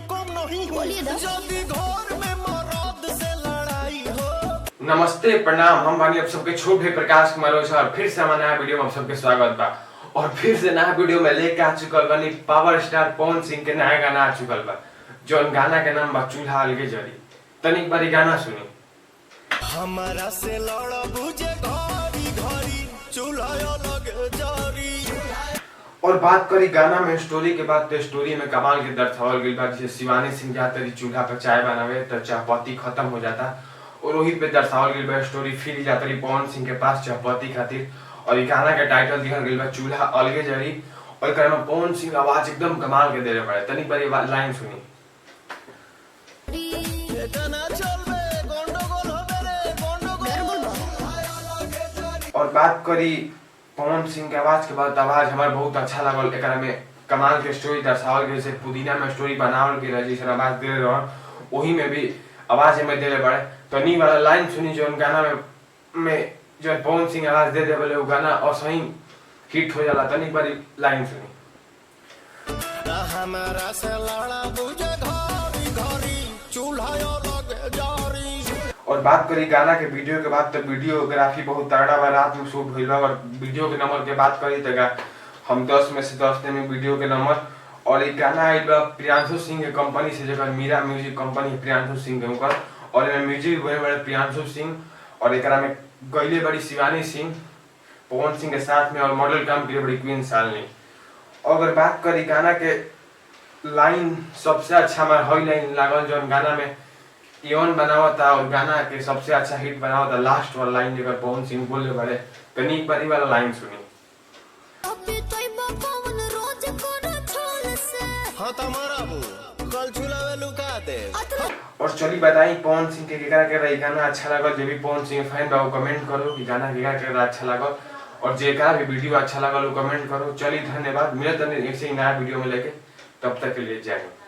कम नहीं हूँ जल्दी घर में मर्द से लड़ाई हो। नमस्ते प्रणाम, हम बानी आप सबके छोटे प्रकाश कुमार ओझा और फिर से हमारा नया वीडियो में आप सबके स्वागत बा। और फिर से नया वीडियो में लेके आ चुकल बानी पावर स्टार पवन सिंह के नया गाना आ चुकल बा, जो गाना के नाम बा चूल्हा अलगे जरी। तनिक बारी गाना सुनी। हमारा से लड़ बुझे घरी घरी चूल्हा अलगे जरी। और बात करी गाना में स्टोरी के बाद, तो स्टोरी में कमाल के दर्शावल गइल बा। जैसे शिवानी सिंह जाते रही चूल्हा पर चाय बनावे तो चायपत्ती खत्म हो जाता और वही पे दर्शावल गइल बा स्टोरी। फिर जाते रही पवन सिंह के पास चायपत्ती खातिर और ये गाना के टाइटल दिखल गइल बा चूल्हा अलगे जरी। और एकरा में पवन सिंह आवाज एकदम कमाल के देले पड़े। तनिक बारी लाइन सुनी। और बात करी पवन सिंह के आवाज के बाद, आवाज हमारे बहुत अच्छा लगल। एकरा में कमाल के स्टोरी दर्शावल गइल, जैसे पुदीना में स्टोरी बनावल गइल, जैसे आवाज दे रहे वही में भी आवाज हमें देले बड़े। तो नी वाला लाइन सुनी जो गाना में जो पवन सिंह आवाज दे बोले वो गाना और सही हिट हो जाला। तनिक बारी लाइन सुनी। हमारा से लड़ा बुझे घरी घरी चूल्हा अलगे जरी। और बात करी गाना के वीडियो के बाद, तो वीडियोग्राफी बहुत तगड़ा बा, रात में शूट हुई बा। और वीडियो के नंबर के बात करी तो हम 10 में से 10 देने वीडियो के नंबर। और ये गाना आइल बा प्रियांशु सिंह के कंपनी से, जगह मीरा म्यूजिक कंपनी प्रियांशु सिंह के ऊपर। और इसमें म्यूजिक हुए बड़े प्रियांशु सिंह और एकरा में गईले बड़ी शिवानी सिंह पवन सिंह के साथ में, और मॉडल काम की बड़ी क्वीन शालिनी। और अगर बात करी गाना के लाइन, सबसे अच्छा हमारा हई लाइन लागल जो गाना में यौन बनावता और गाना के सबसे अच्छा हिट बनावता लास्ट वाला लाइन जेकर पवन सिंह बोले बड़े। कनीक बारी वाला लाइन सुनी। और चली बताई पवन सिंह के केकरा के गाना अच्छा लगल। जो भी पवन सिंह फैन बा वो कमेंट करो कि गाना केकरा अच्छा लगल, और जेकरा भी वीडियो अच्छा लगल वो कमेंट करो। चली धन्यवाद, मिलत ऐसे ही नया वीडियो में लेके, तब तक के लिए जय हिंद।